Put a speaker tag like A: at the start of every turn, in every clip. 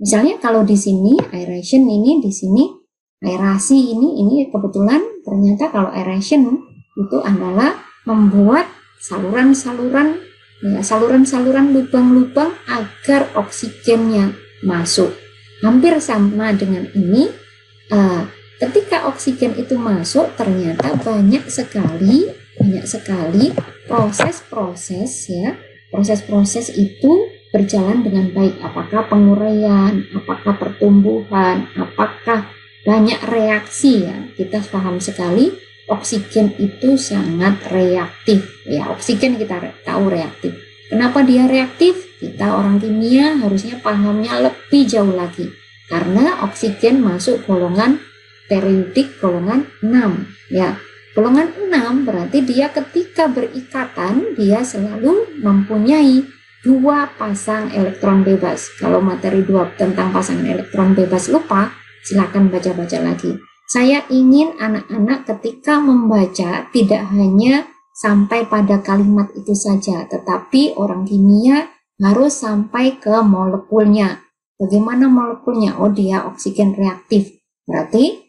A: Misalnya kalau di sini aeration ini, di sini aerasi ini kebetulan ternyata kalau aeration itu adalah membuat saluran-saluran lubang-lubang agar oksigennya masuk. Hampir sama dengan ini, ketika oksigen itu masuk ternyata banyak sekali proses-proses itu berjalan dengan baik. Apakah penguraian, apakah pertumbuhan, apakah banyak reaksi ya. Kita paham sekali oksigen itu sangat reaktif ya. Oksigen kita tahu reaktif. Kenapa dia reaktif? Kita orang kimia harusnya pahamnya lebih jauh lagi. Karena oksigen masuk golongan periodik golongan 6 ya. Golongan 6 berarti dia ketika berikatan dia selalu mempunyai 2 pasang elektron bebas. Kalau materi 2 tentang pasangan elektron bebas lupa, silakan baca-baca lagi. Saya ingin anak-anak ketika membaca tidak hanya sampai pada kalimat itu saja, tetapi orang kimia harus sampai ke molekulnya. Bagaimana molekulnya? Oh, dia oksigen reaktif. Berarti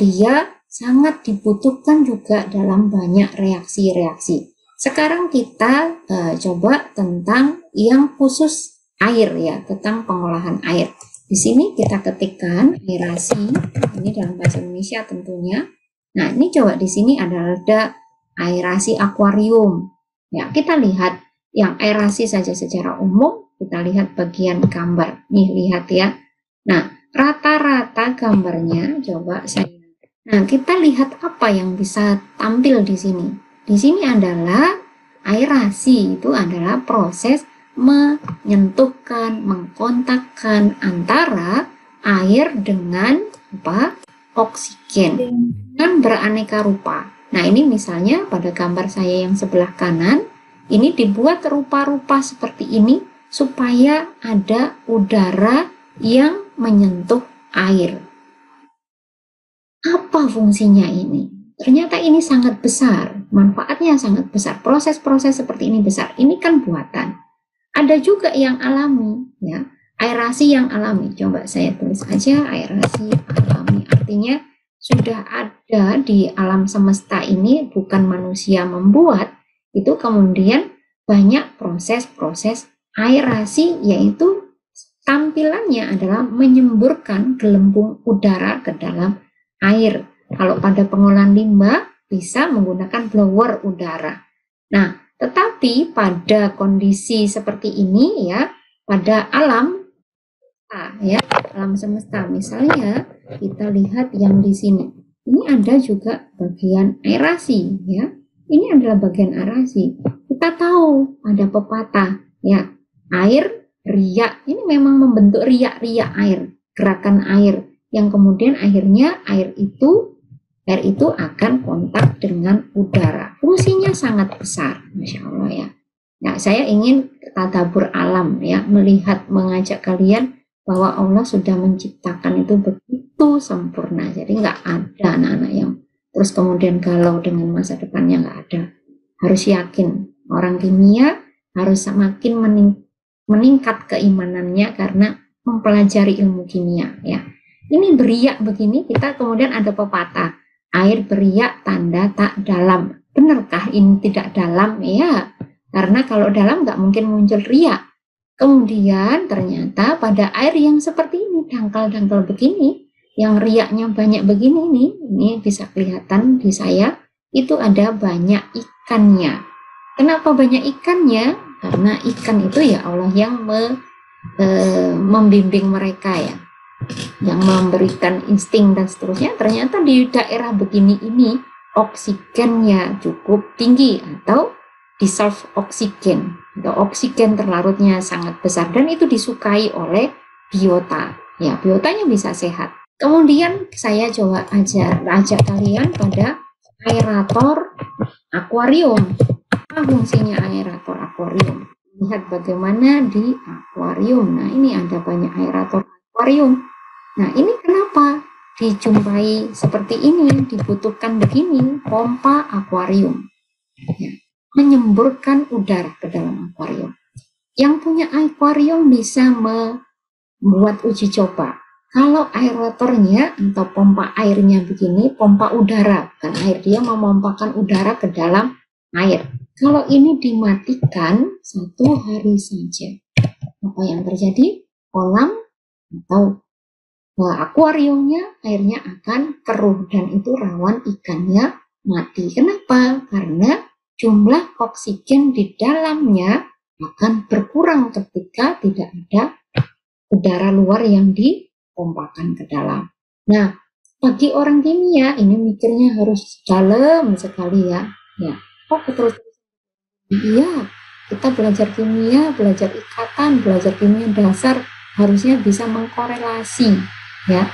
A: dia sangat dibutuhkan juga dalam banyak reaksi-reaksi. Sekarang kita coba tentang yang khusus air ya, tentang pengolahan air. Di sini kita ketikkan aerasi, ini dalam bahasa Indonesia tentunya. Nah, ini coba di sini ada aerasi akuarium. Ya, kita lihat yang aerasi saja secara umum, kita lihat bagian gambar. Nih, lihat ya. Nah, rata-rata gambarnya coba saya. Nah, kita lihat apa yang bisa tampil di sini. Di sini adalah aerasi, itu adalah proses menyentuhkan, mengkontakkan antara air dengan oksigen dengan beraneka rupa. Nah, ini misalnya pada gambar saya yang sebelah kanan, ini dibuat rupa-rupa seperti ini supaya ada udara yang menyentuh air. Apa fungsinya ini? Ternyata ini sangat besar, manfaatnya sangat besar. Proses-proses seperti ini besar. Ini kan buatan. Ada juga yang alami, ya. Aerasi yang alami. Coba saya tulis aja aerasi alami. Artinya sudah ada di alam semesta ini, bukan manusia membuat. Itu kemudian banyak proses-proses aerasi, yaitu tampilannya adalah menyemburkan gelembung udara ke dalam air. Kalau pada pengolahan limbah bisa menggunakan blower udara. Nah, tetapi pada kondisi seperti ini ya, pada alam semesta misalnya kita lihat yang di sini. Ini ada juga bagian aerasi ya. Ini adalah bagian aerasi. Kita tahu ada pepatah ya, air riak. Ini memang membentuk riak-riak air, gerakan air yang kemudian akhirnya air itu akan kontak dengan udara. Fungsinya sangat besar, Masya Allah ya. Nah, saya ingin tadabbur alam ya, mengajak kalian bahwa Allah sudah menciptakan itu begitu sempurna. Jadi nggak ada anak-anak yang terus kemudian galau dengan masa depannya, nggak ada. Harus yakin, orang kimia harus semakin meningkat keimanannya karena mempelajari ilmu kimia ya. Ini beriak begini, kita kemudian ada pepatah, air beriak tanda tak dalam. Benarkah ini tidak dalam? Ya, karena kalau dalam nggak mungkin muncul riak. Kemudian ternyata pada air yang seperti ini, dangkal-dangkal begini, yang riaknya banyak begini nih, ini bisa kelihatan di saya, itu ada banyak ikannya. Kenapa banyak ikannya? Karena ikan itu ya Allah yang membimbing mereka ya, yang memberikan insting dan seterusnya. Ternyata di daerah begini ini oksigennya cukup tinggi atau dissolved oksigen atau oksigen terlarutnya sangat besar, dan itu disukai oleh biota ya, biotanya bisa sehat. Kemudian saya coba ajak kalian pada aerator akuarium. Apa fungsinya aerator akuarium? Lihat bagaimana di akuarium. Nah, ini ada banyak aerator akuarium. Nah, ini kenapa dijumpai seperti ini, dibutuhkan begini, pompa akuarium. Ya, menyemburkan udara ke dalam akuarium. Yang punya akuarium bisa buat uji coba. Kalau aeratornya atau pompa airnya begini, pompa udara, kan air, dia memompakan udara ke dalam air. Kalau ini dimatikan 1 hari saja, apa yang terjadi? Kolam atau akuariumnya airnya akan keruh dan itu rawan ikannya mati. Kenapa? Karena jumlah oksigen di dalamnya akan berkurang ketika tidak ada udara luar yang dipompakan ke dalam. Nah, bagi orang kimia ini mikirnya harus dalam sekali ya. Ya, kok terus? Iya, kita belajar kimia, belajar ikatan, belajar kimia dasar harusnya bisa mengkorelasi ya.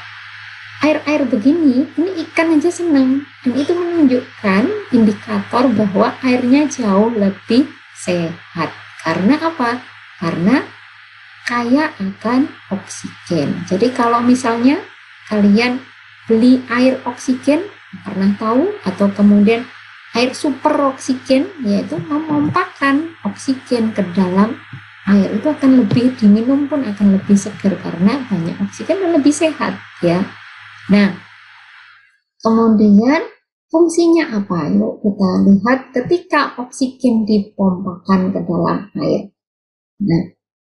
A: Air-air begini, ini ikan aja senang dan itu menunjukkan indikator bahwa airnya jauh lebih sehat. Karena apa? Karena kaya akan oksigen. Jadi kalau misalnya kalian beli air oksigen, pernah tahu, atau kemudian air super oksigen, yaitu memompakan oksigen ke dalam air, itu akan lebih, diminum pun akan lebih segar karena banyak oksigen dan lebih sehat ya. Nah, kemudian fungsinya apa? Yuk kita lihat ketika oksigen dipompakan ke dalam air. Nah,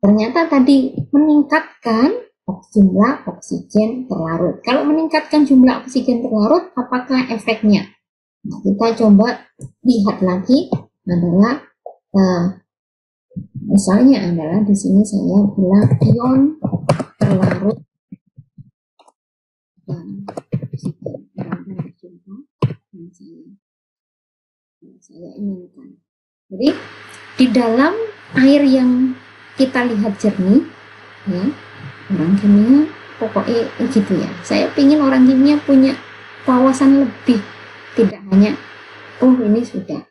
A: ternyata tadi meningkatkan jumlah oksigen terlarut. Kalau meningkatkan jumlah oksigen terlarut, apakah efeknya? Nah, kita coba lihat lagi adalah misalnya adalah di sini saya bilang ion terlarut dan oksigen yang saya inginkan. Jadi di dalam air yang kita lihat jernih, ya, orang kimia pokoknya gitu ya. Saya ingin orang kimia punya wawasan lebih, tidak hanya oh ini sudah.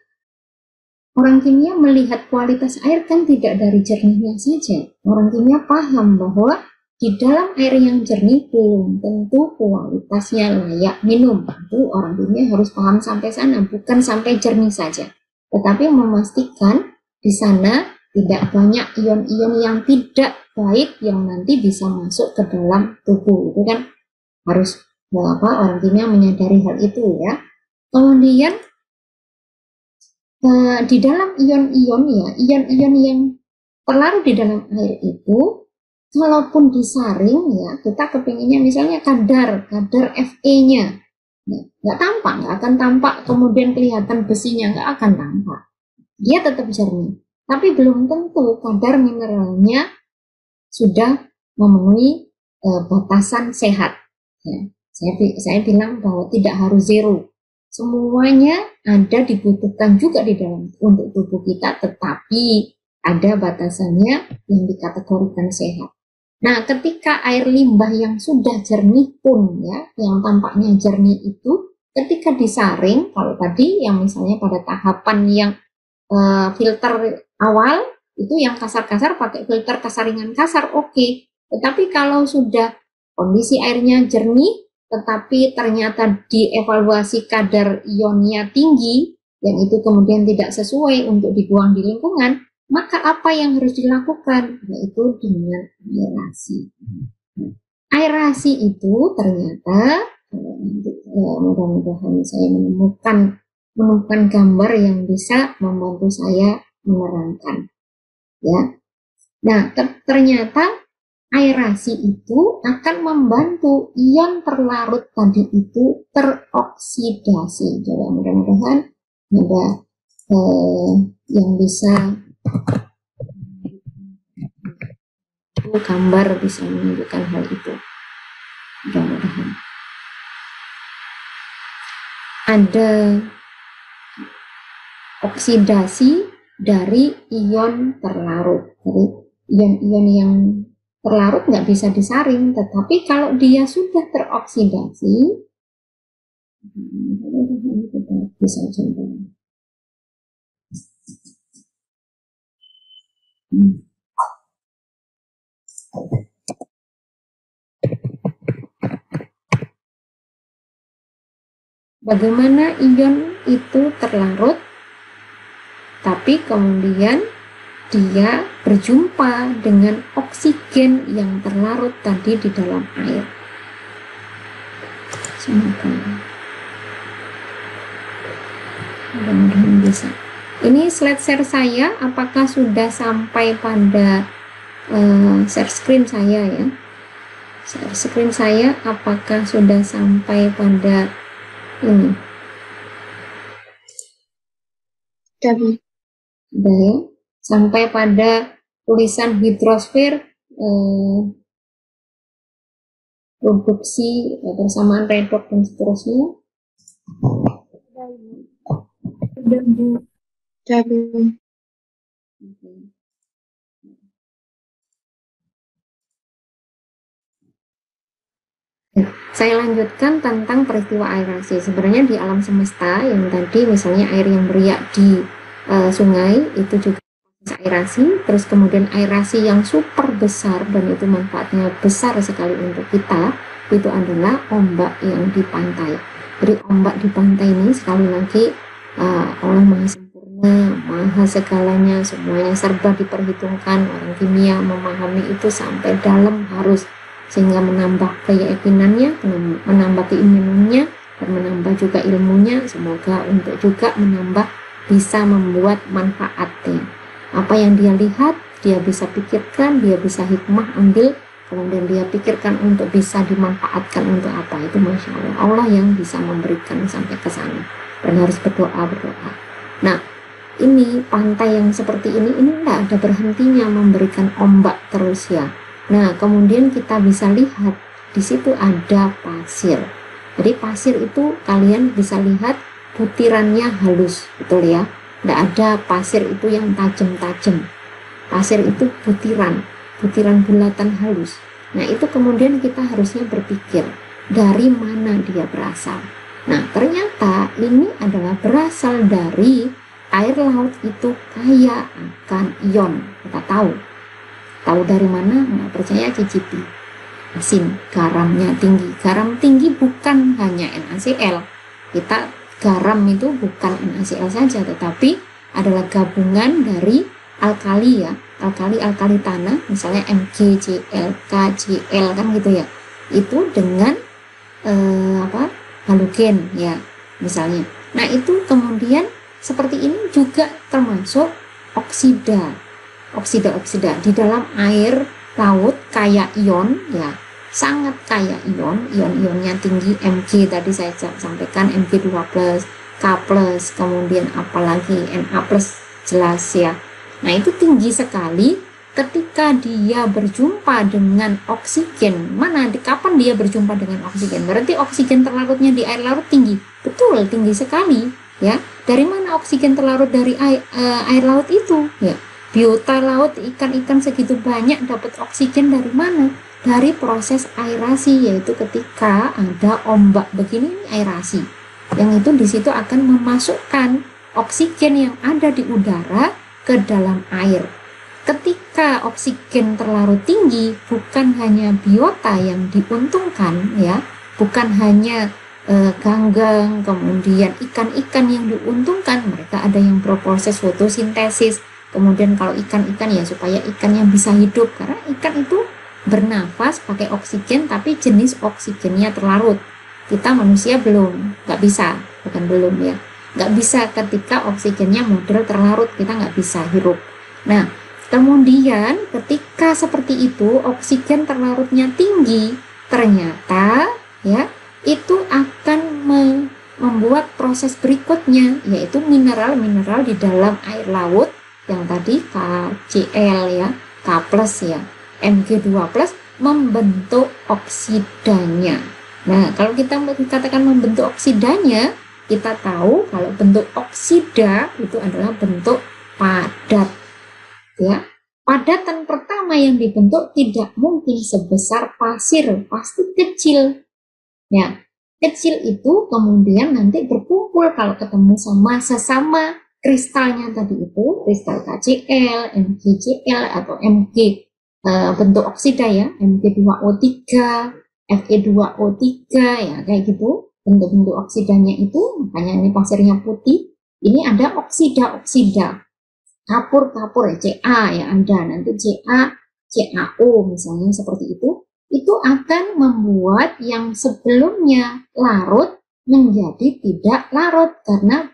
A: Orang kimia melihat kualitas air kan tidak dari jernihnya saja. Orang kimia paham bahwa di dalam air yang jernih belum tentu kualitasnya layak minum. Itu orang kimia harus paham sampai sana, bukan sampai jernih saja. Tetapi memastikan di sana tidak banyak ion-ion yang tidak baik yang nanti bisa masuk ke dalam tubuh. Itu kan harus orang kimia menyadari hal itu ya. Kemudian di dalam ion-ion ya, ion-ion yang terlarut di dalam air itu, walaupun disaring ya, kita kepinginnya misalnya kadar Fe-nya, nggak tampak, nggak akan tampak, kemudian kelihatan besinya nggak akan tampak, dia tetap jernih. Tapi belum tentu kadar mineralnya sudah memenuhi batasan sehat. Ya. Saya bilang bahwa tidak harus zero. Semuanya ada dibutuhkan juga di dalam untuk tubuh kita, tetapi ada batasannya yang dikategorikan sehat. Nah, ketika air limbah yang sudah jernih pun ya, yang tampaknya jernih itu, ketika disaring, kalau tadi yang misalnya pada tahapan yang filter awal, itu yang kasar-kasar pakai filter kesaringan kasar, oke. Tetapi kalau sudah kondisi airnya jernih, tetapi ternyata dievaluasi kadar ionnya tinggi, dan itu kemudian tidak sesuai untuk dibuang di lingkungan, maka apa yang harus dilakukan? Yaitu dengan aerasi. Aerasi itu ternyata, mudah-mudahan saya menemukan gambar yang bisa membantu saya menerangkan. Ya. Nah, ternyata aerasi itu akan membantu ion terlarut tadi itu teroksidasi. Jadi mudah-mudahan ada yang bisa gambar bisa menunjukkan hal itu. Mudah-mudahan ada oksidasi dari ion terlarut. Jadi ion-ion yang terlarut nggak bisa disaring, tetapi kalau dia sudah teroksidasi, bisa contoh. Bagaimana ion itu terlarut, tapi kemudian dia berjumpa dengan oksigen yang terlarut tadi di dalam air. Semoga mudah-mudahan bisa. Ini slide share saya, apakah sudah sampai pada share screen saya ya? Share screen saya apakah sudah sampai pada ini? Sudah ya? Sampai pada tulisan hidrosfer produksi persamaan redoks dan seterusnya. Saya lanjutkan tentang peristiwa aerasi. Sebenarnya di alam semesta yang tadi misalnya air yang beriak di sungai itu juga aerasi, terus kemudian aerasi yang super besar dan itu manfaatnya besar sekali untuk kita, itu adalah ombak yang di pantai. Jadi ombak di pantai ini sekali lagi Allah Maha Sempurna, Maha segalanya, semuanya serba diperhitungkan. Orang kimia memahami itu sampai dalam harus, sehingga menambah keyakinannya, menambah keimanannya, dan menambah juga ilmunya, semoga untuk juga menambah bisa membuat manfaatnya. Apa yang dia lihat, dia bisa pikirkan, dia bisa hikmah ambil, kemudian dia pikirkan untuk bisa dimanfaatkan untuk apa, itu Masya Allah. Allah yang bisa memberikan sampai ke sana, dan harus berdoa. Nah, ini pantai yang seperti ini tidak ada berhentinya memberikan ombak terus ya. Nah, kemudian kita bisa lihat di situ ada pasir. Jadi pasir itu kalian bisa lihat butirannya halus, betul ya? Tidak ada pasir itu yang tajam-tajam. Pasir itu butiran bulatan halus. Nah, itu kemudian kita harusnya berpikir dari mana dia berasal. Nah, ternyata ini adalah berasal dari air laut itu kaya akan ion. Kita tahu dari mana? Nggak percaya cicipi. Asin, garamnya tinggi. Garam tinggi bukan hanya NaCl. Kita garam itu bukan NaCl saja, tetapi adalah gabungan dari alkali ya, alkali tanah, misalnya MgCl, KCl kan gitu ya. Itu dengan halogen ya, misalnya. Nah, itu kemudian seperti ini juga termasuk oksida di dalam air laut kaya ion ya, sangat kaya ion-ionnya tinggi. Mg tadi saya sampaikan, Mg2+, K+, kemudian apalagi Na+, jelas ya. Nah, itu tinggi sekali ketika dia berjumpa dengan oksigen. Kapan dia berjumpa dengan oksigen? Berarti oksigen terlarutnya di air laut tinggi. Betul, tinggi sekali ya. Dari mana oksigen terlarut dari air laut itu ya? Biota laut, ikan-ikan segitu banyak dapat oksigen dari mana? Dari proses aerasi, yaitu ketika ada ombak begini, ini aerasi. Yang itu di situ akan memasukkan oksigen yang ada di udara ke dalam air. Ketika oksigen terlarut tinggi, bukan hanya biota yang diuntungkan ya, bukan hanya ganggang, kemudian ikan-ikan yang diuntungkan, mereka ada yang berproses fotosintesis. Kemudian kalau ikan-ikan ya supaya ikannya bisa hidup, karena ikan itu bernafas pakai oksigen tapi jenis oksigennya terlarut. Kita manusia nggak bisa, bukan belum ya, nggak bisa ketika oksigennya model terlarut, kita nggak bisa hirup. Nah, kemudian ketika seperti itu oksigen terlarutnya tinggi, ternyata ya itu akan membuat proses berikutnya, yaitu mineral-mineral di dalam air laut yang tadi KCl ya, K+ ya, Mg2+ membentuk oksidanya. Nah, kalau kita katakan membentuk oksidanya, kita tahu kalau bentuk oksida itu adalah bentuk padat ya. Padatan pertama yang dibentuk tidak mungkin sebesar pasir, pasti kecil ya. Kecil itu kemudian nanti berkumpul kalau ketemu sama sesama kristalnya tadi itu, kristal KCl, MgCl atau Mg bentuk oksida ya, Mg2O3, Fe2O3 ya, kayak gitu bentuk-bentuk oksidanya itu. Makanya ini pasirnya putih, ini ada oksida kapur-kapur ya, CA ya ada, nanti CA, CaO misalnya seperti itu akan membuat yang sebelumnya larut menjadi tidak larut karena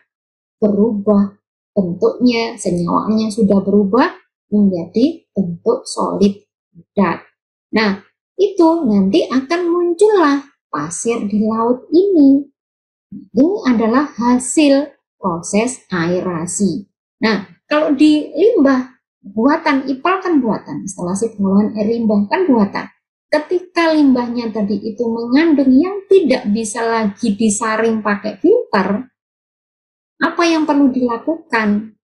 A: berubah bentuknya, senyawanya sudah berubah menjadi bentuk solid padat. Nah, itu nanti akan muncullah pasir di laut ini. Ini adalah hasil proses aerasi. Nah, kalau di limbah buatan, IPAL kan buatan, instalasi pengolahan air limbah kan buatan. Ketika limbahnya tadi itu mengandung yang tidak bisa lagi disaring pakai filter, apa yang perlu dilakukan?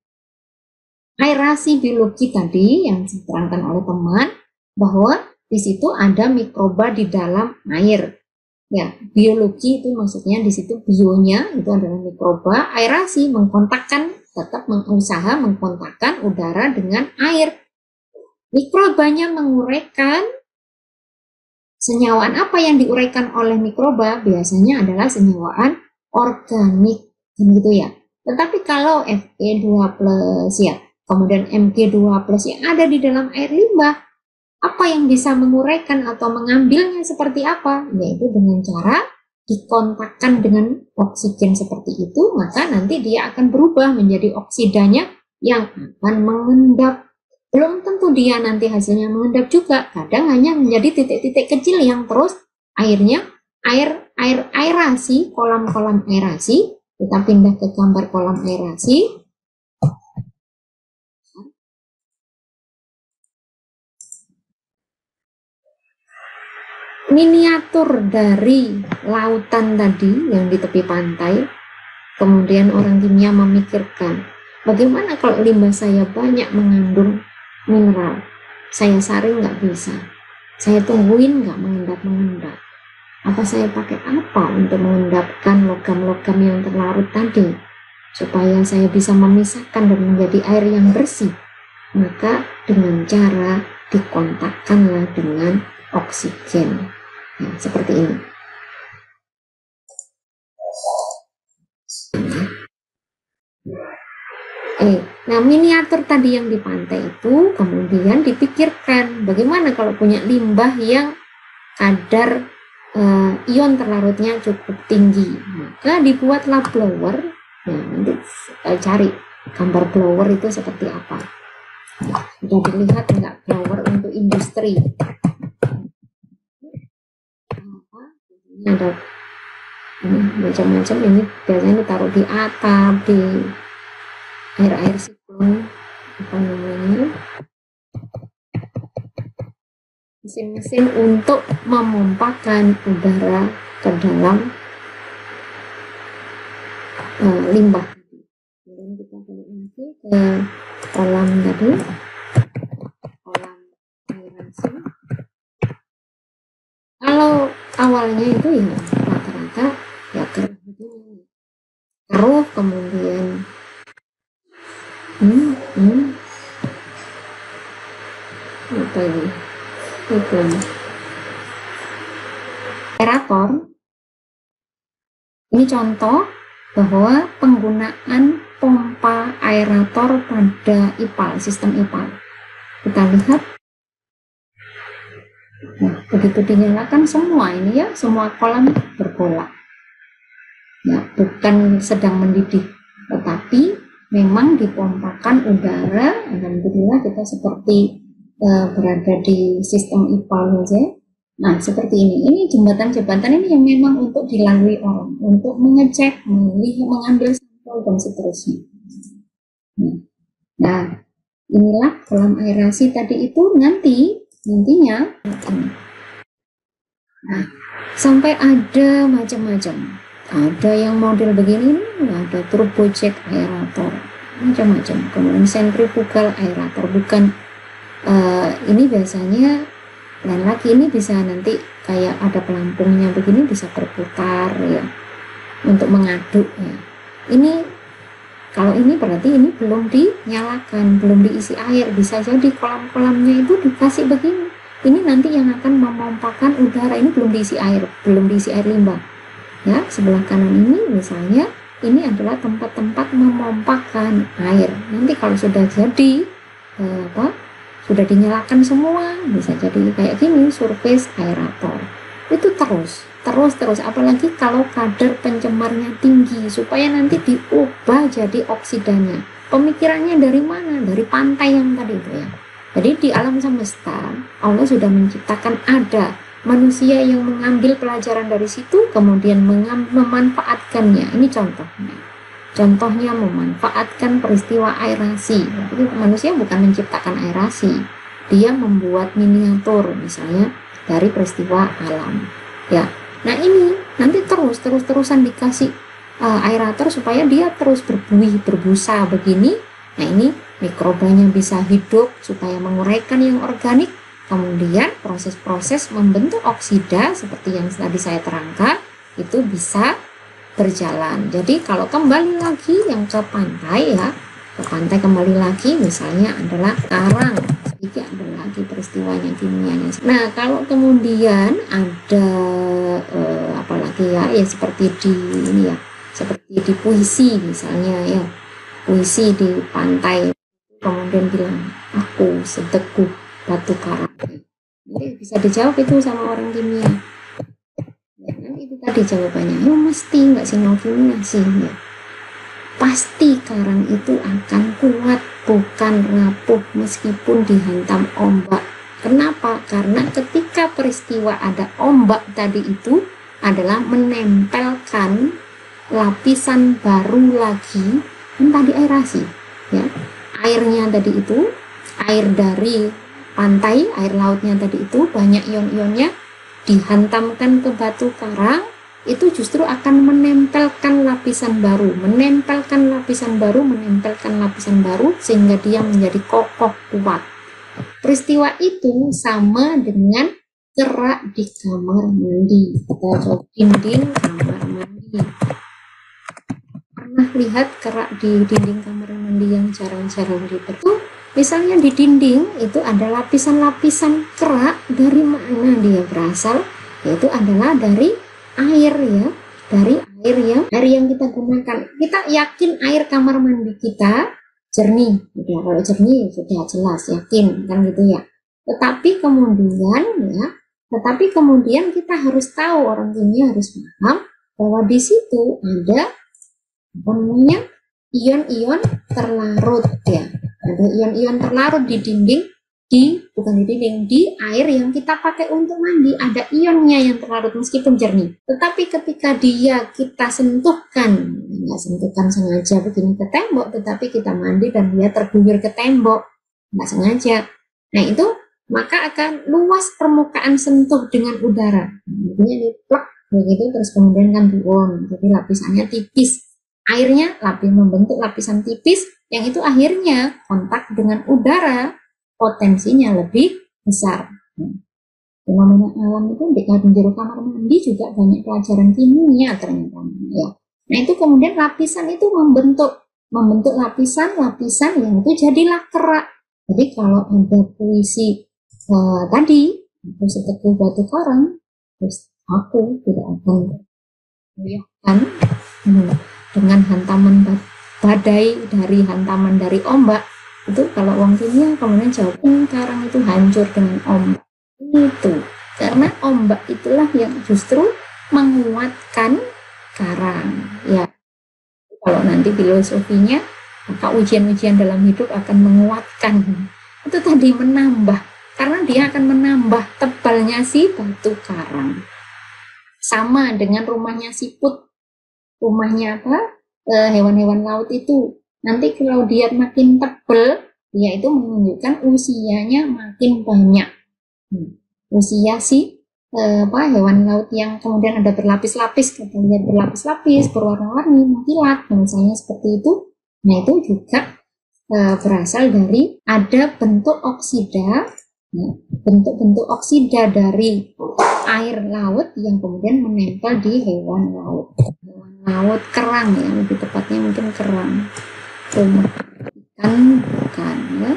A: Aerasi biologi tadi yang diterangkan oleh teman, bahwa di situ ada mikroba di dalam air. Ya, biologi itu maksudnya di situ bionya itu adalah mikroba, aerasi mengkontakkan, tetap berusaha mengkontakkan udara dengan air. Mikrobanya menguraikan senyawaan apa yang diuraikan oleh mikroba biasanya adalah senyawaan organik, gitu ya. Tetapi kalau Fe2+ ya, kemudian Mg2+ yang ada di dalam air limbah, apa yang bisa menguraikan atau mengambilnya seperti apa? Yaitu dengan cara dikontakkan dengan oksigen seperti itu, maka nanti dia akan berubah menjadi oksidanya yang akan mengendap. Belum tentu dia nanti hasilnya mengendap juga, kadang hanya menjadi titik-titik kecil yang terus airnya, aerasi, kolam-kolam aerasi. Kita pindah ke gambar kolam aerasi. Miniatur dari lautan tadi yang di tepi pantai, kemudian orang kimia memikirkan, bagaimana kalau limbah saya banyak mengandung mineral, saya saring nggak bisa, saya tungguin nggak mengendap-mengendap, apa saya pakai apa untuk mengendapkan logam-logam yang terlarut tadi, supaya saya bisa memisahkan dan menjadi air yang bersih? Maka dengan cara dikontakkanlah dengan oksigen. Nah, seperti ini. Nah, miniatur tadi yang di pantai itu kemudian dipikirkan bagaimana kalau punya limbah yang kadar ion terlarutnya cukup tinggi, maka dibuatlah blower. Nah, nanti cari gambar blower itu seperti apa. Sudah dilihat enggak blower untuk industri? Ini ada macam-macam, ini biasanya ditaruh di atap, di air siklon, apa namanya, mesin-mesin untuk memompakan udara ke dalam limbah. Kemudian kita balik lagi ke kolam tadi, kolam aerasi. Kalau awalnya itu ya rata-rata ya keruh, kemudian apa ini? Aerator. Ini contoh bahwa penggunaan pompa aerator pada IPAL, sistem IPAL. Kita lihat. Nah, begitu dinyalakan semua ini ya, semua kolam bergolak. Ya, bukan sedang mendidih, tetapi memang dipompakan udara. Alhamdulillah kita seperti berada di sistem IPAL saja. Nah, seperti ini. Ini jembatan-jembatan ini yang memang untuk dilalui orang, untuk mengecek, mengambil sampel dan seterusnya. Nah, inilah kolam aerasi tadi itu nantinya. Nah, sampai ada macam-macam. Ada yang model begini, ada turbojet aerator, macam-macam. Kemudian sentrifugal aerator, bukan ini biasanya lain lagi, ini bisa nanti kayak ada pelampungnya begini, bisa berputar ya untuk mengaduk ya. Ini kalau ini berarti ini belum dinyalakan, belum diisi air, bisa jadi kolam-kolamnya itu dikasih begini. Ini nanti yang akan memompakan udara, ini belum diisi air limbah. Ya, sebelah kanan ini misalnya ini adalah tempat-tempat memompakan air. Nanti kalau sudah jadi sudah dinyalakan semua, bisa jadi kayak gini, surface aerator. Itu terus, apalagi kalau kadar pencemarnya tinggi, supaya nanti diubah jadi oksidanya. Pemikirannya dari mana? Dari pantai yang tadi itu ya. Jadi di alam semesta Allah sudah menciptakan ada manusia yang mengambil pelajaran dari situ, kemudian memanfaatkannya. Ini contohnya memanfaatkan peristiwa aerasi. Jadi manusia bukan menciptakan aerasi, dia membuat miniatur misalnya dari peristiwa alam ya. Nah ini nanti terusan dikasih aerator supaya dia terus berbuih berbusa begini. Nah ini mikrobanya bisa hidup supaya menguraikan yang organik, kemudian proses-proses membentuk oksida seperti yang tadi saya terangkan itu bisa berjalan. Jadi kalau kembali lagi yang ke pantai ya, ke pantai kembali lagi misalnya adalah karang, sedikit ada lagi peristiwanya kimianya. Nah kalau kemudian ada apalagi ya seperti di ini ya, seperti di puisi misalnya ya, puisi di pantai kemudian bilang aku seteguh batu karang. Jadi bisa dijawab itu sama orang kimia. Ya, kan itu tadi jawabannya. Ya mesti nggak sinyal kimia sih ya. Pasti karang itu akan kuat, bukan rapuh meskipun dihantam ombak. Kenapa? Karena ketika peristiwa ada ombak tadi itu adalah menempelkan lapisan baru lagi yang tadi aerasi ya. Airnya tadi itu, air dari pantai, air lautnya tadi itu banyak ion-ionnya dihantamkan ke batu karang, itu justru akan menempelkan lapisan baru, sehingga dia menjadi kokoh kuat. Peristiwa itu sama dengan kerak di kamar mandi, atau dinding kamar mandi. Pernah lihat kerak di dinding kamar mandi yang jarang-jarang dibentuk? Misalnya di dinding itu ada lapisan-lapisan kerak. Dari mana dia berasal? Yaitu adalah dari air ya, dari air yang kita gunakan. Kita yakin air kamar mandi kita jernih, ya, kalau jernih sudah jelas yakin kan gitu ya. Tetapi kemudian kita harus tahu, orang kimia harus paham bahwa di situ ada ion-ion terlarut ya. Ada ion-ion terlarut di dinding, di air yang kita pakai untuk mandi, ada ionnya yang terlarut meskipun jernih. Tetapi ketika kita sentuhkan, nggak sentuhkan sengaja begini ke tembok, tetapi kita mandi dan dia terguyur ke tembok, nggak sengaja. Nah itu maka akan luas permukaan sentuh dengan udara. Artinya ini plak begitu, terus kemudian kan turun, jadi lapisannya tipis. Airnya membentuk lapisan tipis yang itu akhirnya kontak dengan udara, potensinya lebih besar. Fenomena alam itu di jero kamar mandi juga banyak pelajaran kimia ternyata ya. Nah itu kemudian lapisan itu membentuk lapisan yang itu jadilah kerak. Jadi kalau ada puisi tadi aku seteguh batu karang, terus aku tidak akan goyahkan dengan hantaman badai dari ombak. Itu kalau wong kimia kemudian jawab karang itu hancur dengan ombak. Itu karena ombak itulah yang justru menguatkan karang ya. Kalau nanti filosofinya maka ujian-ujian dalam hidup akan menguatkan itu tadi, menambah, karena dia akan menambah tebalnya si batu karang. Sama dengan rumahnya siput, rumahnya hewan-hewan laut itu nanti kalau dia makin tebal, dia itu menunjukkan usianya makin banyak. Usia si hewan laut yang kemudian ada berlapis-lapis, kita lihat berlapis-lapis, berwarna-warni, mengkilat, misalnya seperti itu. Nah itu juga berasal dari ada bentuk oksida, bentuk-bentuk oksida dari air laut yang kemudian menempel di hewan laut. Hewan laut kerang ya, lebih tepatnya mungkin kerang. Rumah ikan bukan ya.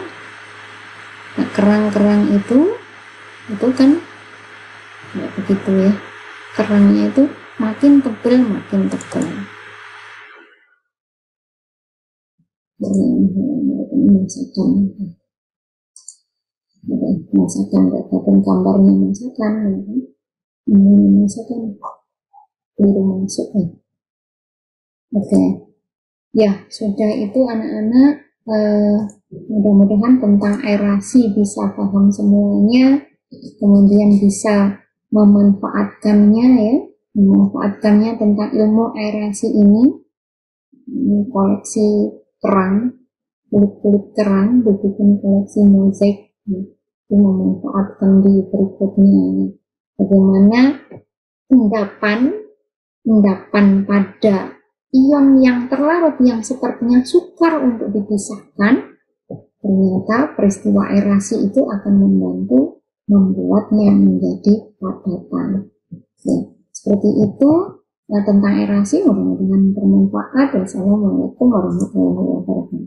A: Nah, kerang-kerang itu kan ya begitu ya. Kerangnya itu makin tebal. masakan gabung gambarnya masakan biru masuk ya. Oke. Ya, sudah itu anak-anak, mudah-mudahan tentang aerasi bisa paham semuanya, kemudian bisa memanfaatkannya ya, memanfaatkannya tentang ilmu aerasi ini koleksi kerang, kulit-kulit kerang, dibikin koleksi mozaik, itu memanfaatkan di berikutnya. Bagaimana endapan pada ion yang terlarut yang sepertinya sukar untuk dipisahkan, ternyata peristiwa aerasi itu akan membantu membuatnya menjadi padatan. Seperti itu tentang aerasi, mudah-mudahan bermanfaat. Wassalamualaikum warahmatullahi wabarakatuh.